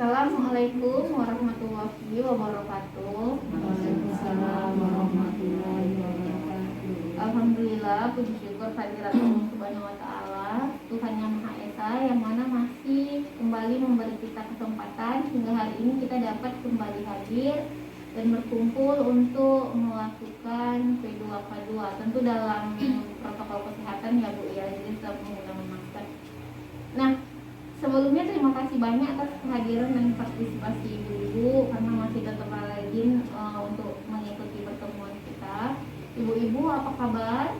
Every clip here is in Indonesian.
Assalamualaikum warahmatullahi wabarakatuh. Waalaikumsalam warahmatullahi wabarakatuh. Alhamdulillah, puji syukur kehadirat Allah Subhanahu wa taala, Tuhan yang Maha Esa, yang mana masih kembali memberi kita kesempatan hingga hari ini kita dapat kembali hadir dan berkumpul untuk melakukan P2K2, tentu dalam protokol kesehatan ya Bu ya, jadi tetap menggunakan masker. Nah, sebelumnya terima kasih banyak atas kehadiran dan partisipasi ibu-ibu karena masih tetap rajin untuk mengikuti pertemuan kita. Ibu-ibu apa kabar?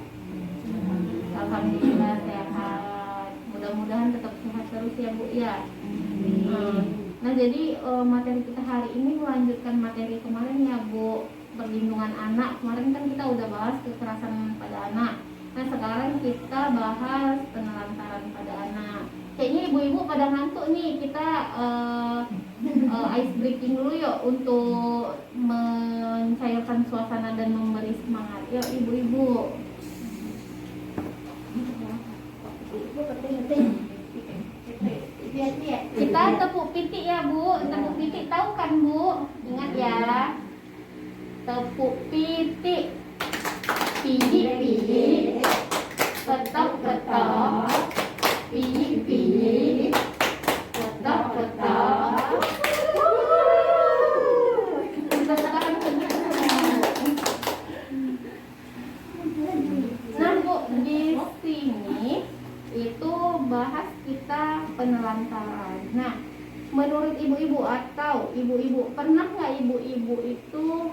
Alhamdulillah sehat. Mudah-mudahan tetap sehat terus ya Bu ya. Nah jadi materi kita hari ini melanjutkan materi kemarin ya Bu, perlindungan anak. Kemarin kan kita udah bahas kekerasan pada anak. Nah sekarang kita bahas penelantaran pada anak. Kayaknya ibu-ibu pada ngantuk nih, kita ice breaking dulu yuk untuk mencairkan suasana dan memberi semangat. Yuk ibu-ibu. Kita tepuk pitik ya Bu, tepuk pitik tahu kan Bu? Ingat ya, tepuk pitik, pidik-pidik, ketok-ketok, pidik-pidik, ketok-ketok. Nah Bu, di sini itu bahas kita penelantaran. Nah, menurut ibu-ibu atau ibu-ibu, pernah nggak ibu-ibu itu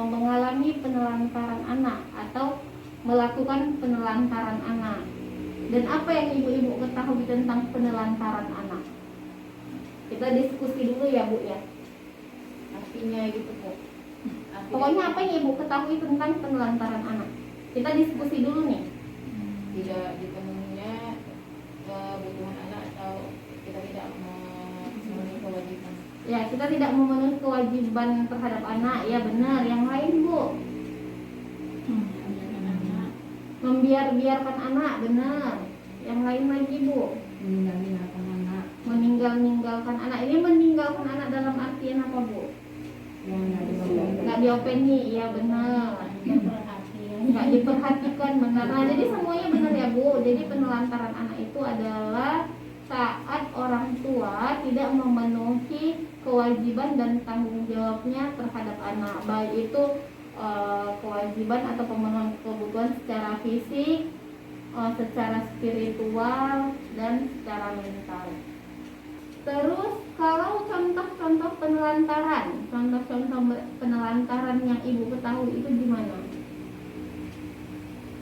mengalami penelantaran anak atau melakukan penelantaran anak? Dan apa yang ibu-ibu ketahui tentang penelantaran anak? Kita diskusi dulu ya Bu ya. Artinya gitu Bu. Pokoknya apa yang ibu ketahui tentang penelantaran anak? Kita diskusi dulu nih. Tidak dipenuhinya kebutuhan anak atau kita tidak memenuhi kewajiban. Ya, kita tidak memenuhi kewajiban terhadap anak. Ya benar. Yang lain Bu? Membiarkan anak, benar. Yang lain lagi Bu? Meninggalkan anak. Meninggalkan anak. Ini meninggalkan anak dalam artian apa Bu? Nggak diopeni, iya benar. Nggak diperhatikan, benar. Nah jadi semuanya benar ya Bu. Jadi penelantaran anak itu adalah saat orang tua tidak memenuhi kewajiban dan tanggung jawabnya terhadap anak, baik itu kewajiban atau pemenuhan kebutuhan secara fisik, secara spiritual, dan secara mental. Terus kalau contoh-contoh penelantaran yang ibu ketahui itu gimana?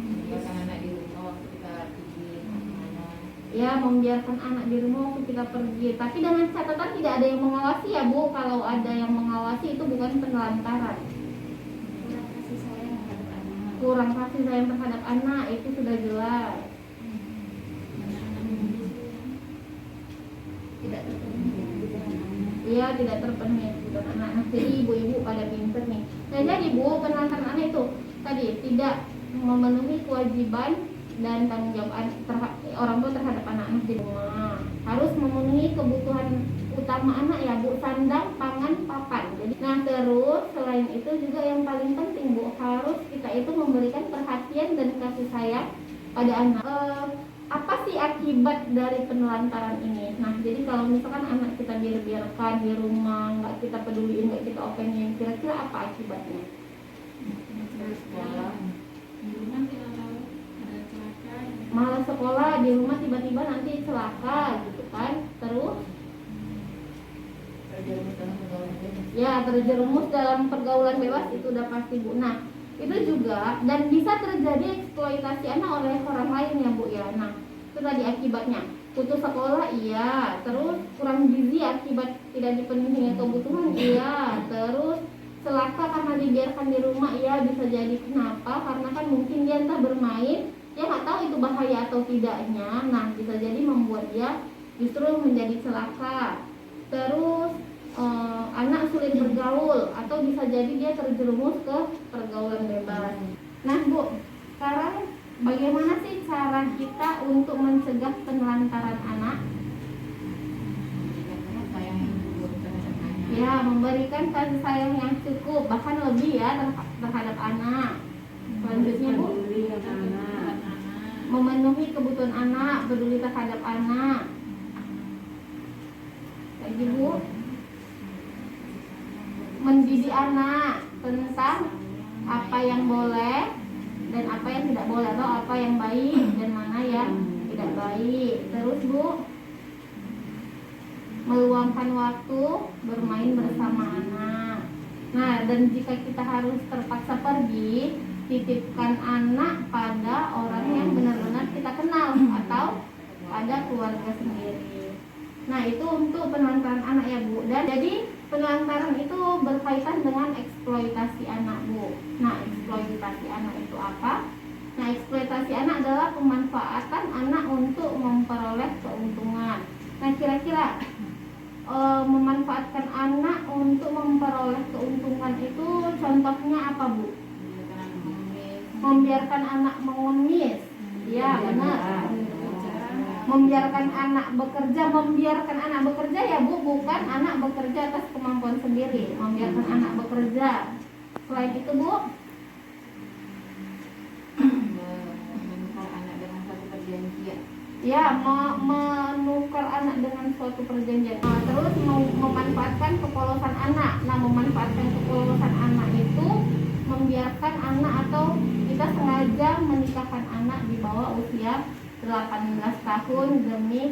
Membiarkan anak di rumah waktu kita pergi kemana. Ya, membiarkan anak di rumah waktu kita pergi. Tapi dengan catatan tidak ada yang mengawasi ya Bu. Kalau ada yang mengawasi itu bukan penelantaran. Kurang kasih sayang terhadap anak itu sudah jelas. Iya, tidak terpenuhi kebutuhan anak. Jadi ibu-ibu pada pinter nih. Nah jadi Bu, penelantaran anak itu tadi tidak memenuhi kewajiban dan tanggung jawab orang tua terhadap anak-anak di rumah. Harus memenuhi kebutuhan utama anak ya Bu, sandang, pangan, papan. Jadi, nah terus selain itu juga yang paling penting Bu, harus kita itu memberikan perhatian dan kasih sayang pada anak. Apa sih akibat dari penelantaran ini? Nah jadi kalau misalkan anak kita biarkan di rumah, nggak kita peduliin, nggak kita openin, kira-kira apa akibatnya? Malah sekolah, di rumah tiba-tiba nanti celaka gitu kan. Terus terjerumus dalam pergaulan bebas itu udah pasti Bu. Nah itu juga, dan bisa terjadi eksploitasi anak oleh orang lain ya Bu ya. Nah itu tadi akibatnya putus sekolah, iya. Terus kurang gizi akibat tidak dipenuhi kebutuhan, iya. Terus celaka karena dibiarkan di rumah, iya. Bisa jadi kenapa? Karena kan mungkin dia entah bermain, dia nggak tahu itu bahaya atau tidaknya. Nah bisa jadi membuat dia justru menjadi celaka. Terus anak sulit bergaul atau bisa jadi dia terjerumus ke pergaulan bebas. Nah Bu, sekarang bagaimana sih cara kita untuk mencegah penelantaran anak? Ya, memberikan kasih sayang yang cukup, bahkan lebih ya terhadap anak. Selanjutnya Bu, memenuhi kebutuhan anak, peduli terhadap anak. Lagi Bu, mendidik anak tentang apa yang boleh dan apa yang tidak boleh, atau apa yang baik dan mana yang tidak baik. Terus Bu, meluangkan waktu bermain bersama anak. Nah, dan jika kita harus terpaksa pergi, titipkan anak pada orang yang benar-benar kita kenal atau pada keluarga sendiri. Nah, itu untuk penelantaran anak ya Bu. Dan jadi penelantaran itu berkaitan dengan eksploitasi anak Bu. Nah, eksploitasi anak itu apa? Nah, eksploitasi anak adalah pemanfaatan anak untuk memperoleh keuntungan. Nah, kira-kira memanfaatkan anak untuk memperoleh keuntungan itu contohnya apa Bu? Membiarkan anak mengemis. Ya, benar. Membiarkan anak bekerja ya Bu, bukan anak bekerja atas kemampuan sendiri. Membiarkan anak bekerja. Selain itu Bu, menukar anak dengan satu perjanjian. ya, menukar anak dengan suatu perjanjian. Nah, terus memanfaatkan kepolosan anak. Nah, memanfaatkan kepolosan anak itu membiarkan anak atau kita sengaja menikahkan anak di bawah usia 18 tahun demi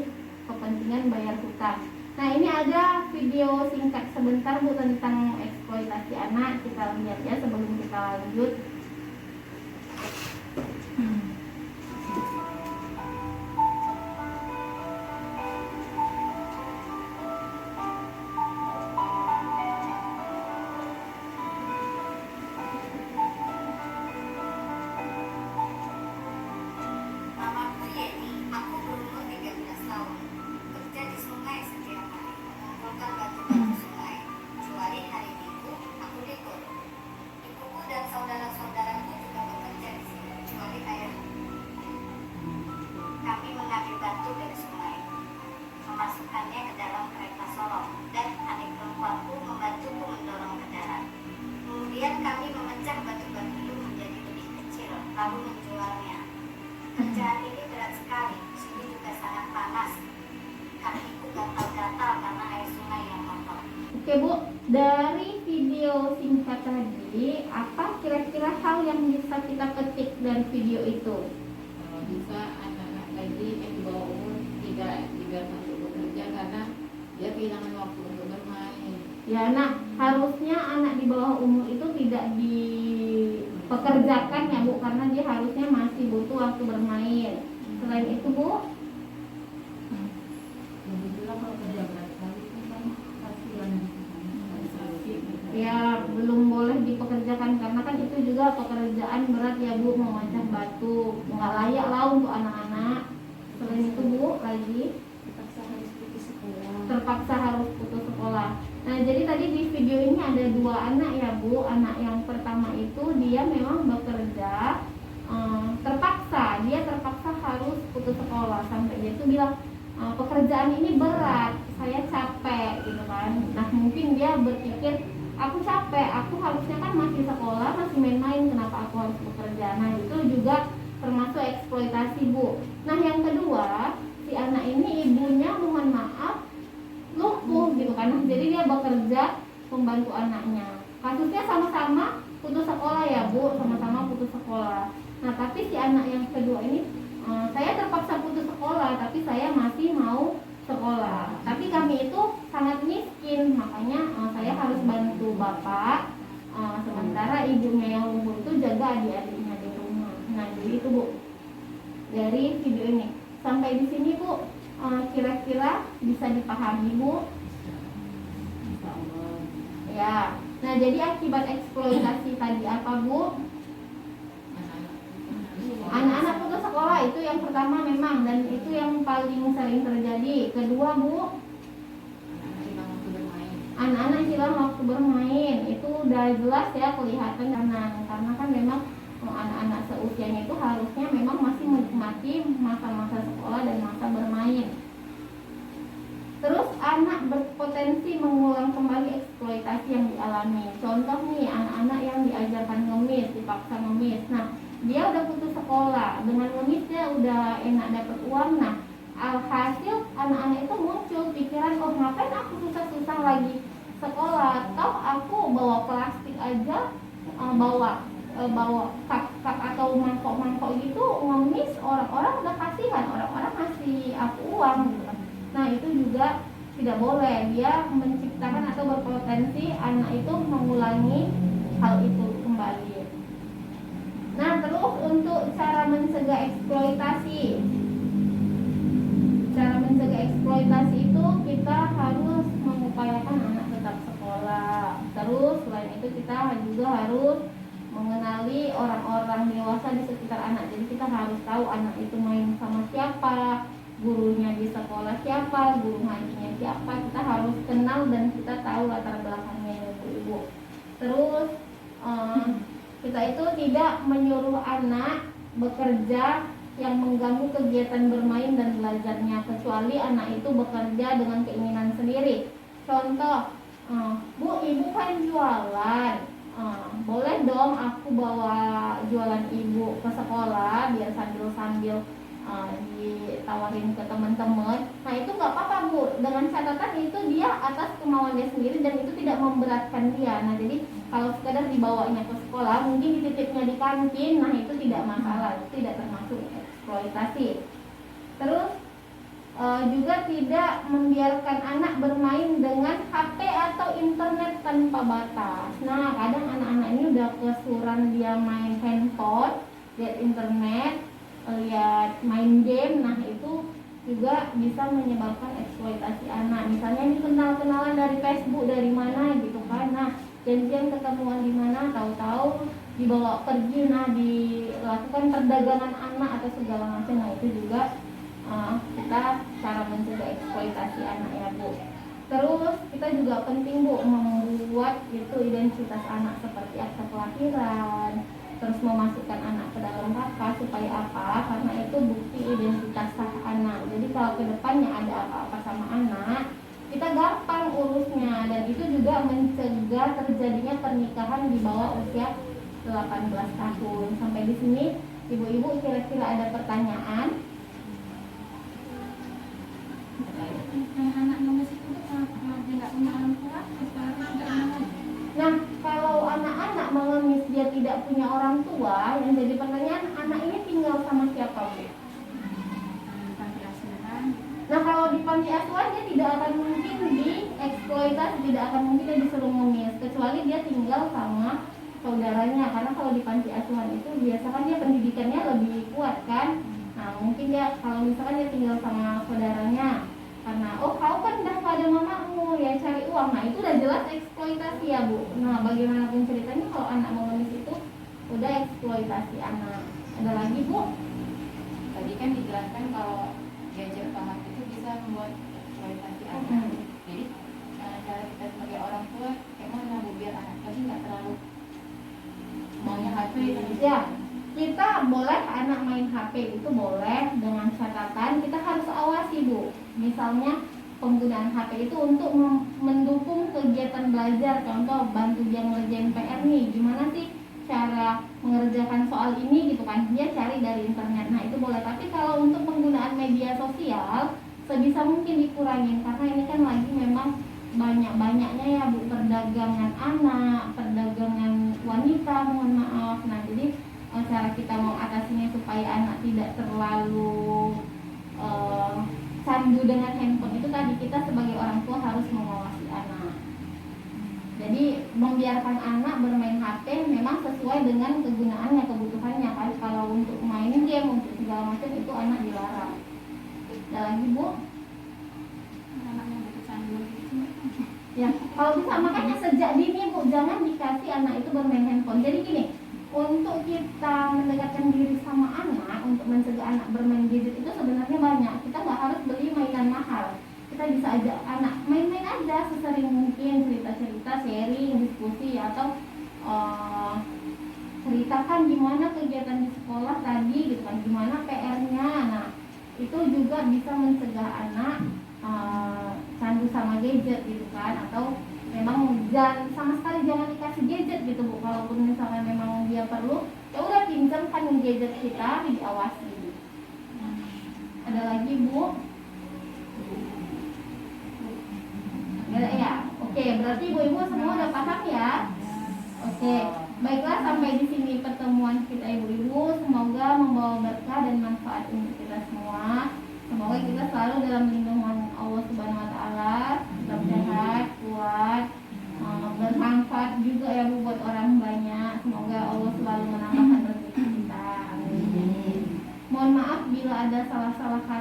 kepentingan bayar hutang. Nah, ini ada video singkat sebentar Bu tentang eksploitasi anak. Kita lihat ya sebelum kita lanjut. Namaku Yeni, aku berumur 13 tahun. Kerja di sungai setiap hari, mengumpulkan batu-batu sungai. Kecuali hari Minggu, aku libur. Ibuku dan saudara-saudaraku juga bekerja di sini, kecuali ayahku. Kami mengambil batu dari sungai, memasukkannya ke dalam kereta sorong, dan adik perempuanku membantuku mendorong ke darat. Kemudian kami memecah batu-batu itu menjadi lebih kecil, lalu menjualnya. Kerjaan ini berat sekali, sini juga sangat panas. Kakiku gatal-gatal karena air sungai yang kotor. Oke Bu, dari video singkat tadi, apa kira-kira hal yang bisa kita petik dari video itu? Bisa anak-anak lagi yang di bawah umur tidak masuk bekerja karena dia kehilangan waktu untuk bermain. Ya, nah harusnya anak di bawah umur itu tidak dipekerjakan ya Bu, karena dia harusnya masih butuh waktu bermain. Selain itu Bu, Lebih bilang kalau kerja berat sekali itu kan kasihan ya belum boleh dipekerjakan karena kan itu juga pekerjaan berat ya Bu, memecah batu, nggak layak lah untuk anak-anak. Selain itu Bu, lagi terpaksa harus putus sekolah. Nah, jadi tadi di video ini ada dua anak ya Bu. Anak yang pertama itu dia memang bekerja dia terpaksa harus putus sekolah sampai dia itu bilang pekerjaan ini berat, saya capek gitu kan. Nah, mungkin dia berpikir aku capek, aku harusnya kan masih sekolah, masih main-main, kenapa aku harus bekerja. Nah, itu juga termasuk eksploitasi Bu. Nah, yang kedua, si anak ini ibunya mohon maaf lumpuh gitu kan. Nah, jadi dia bekerja membantu anaknya. Kasusnya sama-sama putus sekolah ya Bu, sama-sama putus sekolah. Nah, tapi si anak yang kedua ini saya terpaksa putus sekolah, tapi saya masih mau sekolah. Tapi kami itu sangat miskin, makanya saya harus bantu bapak. Sementara ibunya yang lumpuh itu jaga adik-adiknya di rumah. Nah, jadi itu Bu dari video ini. Sampai di sini Bu, kira-kira bisa dipahami Bu? Ya. Nah, jadi akibat eksploitasi tadi apa Bu? Anak-anak putus sekolah itu yang pertama memang, dan itu yang paling sering terjadi. Kedua Bu, anak-anak hilang waktu bermain. Itu udah jelas ya kelihatan karena kan memang anak-anak seusianya itu harusnya memang masih menikmati masa-masa sekolah dan masa bermain. Terus anak berpotensi mengulang kembali eksploitasi eksploitasi yang dialami. Contoh nih, anak-anak yang diajarkan ngemis, dipaksa ngemis. Nah, dia udah putus sekolah, dengan ngemis dia udah enak dapat uang. Nah, alhasil anak-anak itu muncul pikiran, oh ngapain aku susah-susah lagi sekolah, toh aku bawa plastik aja, bawa cup atau mangkok gitu ngemis, orang-orang udah kasihan, orang-orang ngasih aku uang gitu kan. Nah, itu juga tidak boleh, dia menciptakan atau berpotensi anak itu mengulangi hal itu kembali. Nah, terus untuk cara mencegah eksploitasi itu kita harus mengupayakan anak tetap sekolah. Terus selain itu kita juga harus mengenali orang-orang dewasa di sekitar anak. Jadi kita harus tahu anak itu main sama siapa, gurunya di sekolah siapa, guru ngajinya siapa. Kita harus kenal dan kita tahu latar belakangnya ibu-ibu. Terus kita itu tidak menyuruh anak bekerja yang mengganggu kegiatan bermain dan belajarnya, kecuali anak itu bekerja dengan keinginan sendiri. Contoh, Bu, ibu kan jualan, boleh dong aku bawa jualan ibu ke sekolah biar sambil-sambil ditawarin ke teman-teman. Nah, itu nggak apa-apa Bu, dengan catatan itu dia atas kemauan dia sendiri dan itu tidak memberatkan dia. Nah, jadi kalau sekedar dibawanya ke sekolah, mungkin dititipnya di kantin, nah itu tidak masalah, itu tidak termasuk eksploitasi. Terus juga tidak membiarkan anak bermain dengan HP atau internet tanpa batas. Nah, kadang anak-anak ini udah kesuran dia main handphone, lihat internet, lihat main game. Nah, itu juga bisa menyebabkan eksploitasi anak. Misalnya ini kenal-kenalan dari Facebook, dari mana gitu kan. Nah, janjian ketemuan di mana, tahu-tahu dibawa pergi, nah dilakukan perdagangan anak atau segala macam. Nah, itu juga kita cara mencegah eksploitasi anak ya Bu. Terus kita juga penting Bu membuat itu identitas anak seperti akta kelahiran, terus memasukkan anak ke dalam KK supaya apa? Karena itu bukti identitas sah anak. Jadi kalau kedepannya ada apa-apa sama anak, kita gampang urusnya, dan itu juga mencegah terjadinya pernikahan di bawah usia 18 tahun. Sampai di sini ibu-ibu kira-kira ada pertanyaan? Anak ngemis itu kalau dia nggak punya orang tua, Nah, kalau anak-anak mengemis dia tidak punya orang tua, yang jadi pertanyaan, anak ini tinggal sama siapa Bu? panti asuhan. Nah, kalau di panti asuhan dia tidak akan mungkin dieksploitasi, tidak akan mungkin dia disuruh ngemis, kecuali dia tinggal sama saudaranya. Karena kalau di panti asuhan itu biasakan dia pendidikannya lebih kuat kan. Nah, mungkin dia kalau misalkan dia tinggal sama saudaranya, karena oh kau kan udah gak ada mamamu ya cari uang, nah itu udah jelas eksploitasi ya Bu. Nah, bagaimanapun ceritanya kalau anak mengemis itu udah eksploitasi anak. Ada lagi Bu? Tadi kan dijelaskan kalau gadget banget itu bisa membuat eksploitasi anak. Jadi cara kita sebagai orang tua kayak mana Bu biar anak tadi nggak terlalu maunya HP. Ya, kita boleh anak main HP itu boleh, dengan catatan kita harus awasi Bu. Misalnya penggunaan HP itu untuk mendukung kegiatan belajar, contoh bantu dia ngerjain PR nih, gimana sih cara mengerjakan soal ini gitu kan, dia cari dari internet. Nah, itu boleh. Tapi kalau untuk penggunaan media sosial sebisa mungkin dikurangin, karena ini kan lagi memang banyak-banyaknya ya Bu, perdagangan anak, perdagangan wanita, mohon maaf. Nah, jadi cara kita mengatasinya supaya anak tidak terlalu candu dengan handphone itu tadi, kita sebagai orang tua harus mengawasi anak. Jadi membiarkan anak bermain HP memang sesuai dengan kegunaannya, kebutuhannya kan. Kalau untuk main game, untuk segala macam itu anak dilarang. Ada lagi Bu? Anak yang berkecanduan itu. Ya, kalau bisa makanya sejak dini Bu, jangan dikasih anak itu bermain handphone. Jadi gini, untuk kita mendekatkan diri sama anak, untuk mencegah anak bermain gadget itu sebenarnya banyak. Kita nggak harus beli mainan mahal. Kita bisa ajak anak main-main aja sesering mungkin, cerita-cerita, sharing, diskusi, atau ceritakan gimana kegiatan di sekolah tadi gitu kan, gimana PR-nya. Nah, itu juga bisa mencegah anak candu sama gadget gitu kan, atau memang dan sama sekali jangan dikasih gadget gitu Bu. Kalaupun misalnya memang dia perlu, ya udah pinjamkan gadget kita, diawasi. Ada lagi Bu? Ada ya? Oke, berarti ibu-ibu semua udah paham ya? Oke, baiklah sampai di sini pertemuan kita ibu-ibu. Semoga membawa berkah dan manfaat untuk kita semua. Semoga kita selalu dalam lindungan Allah Subhanahu Wa Taala, tetap sehat, kuat, bermanfaat juga ya Bu buat orang banyak. Semoga Allah selalu menambahkan rezeki kita. Amin. Mohon maaf bila ada salah-salah kata.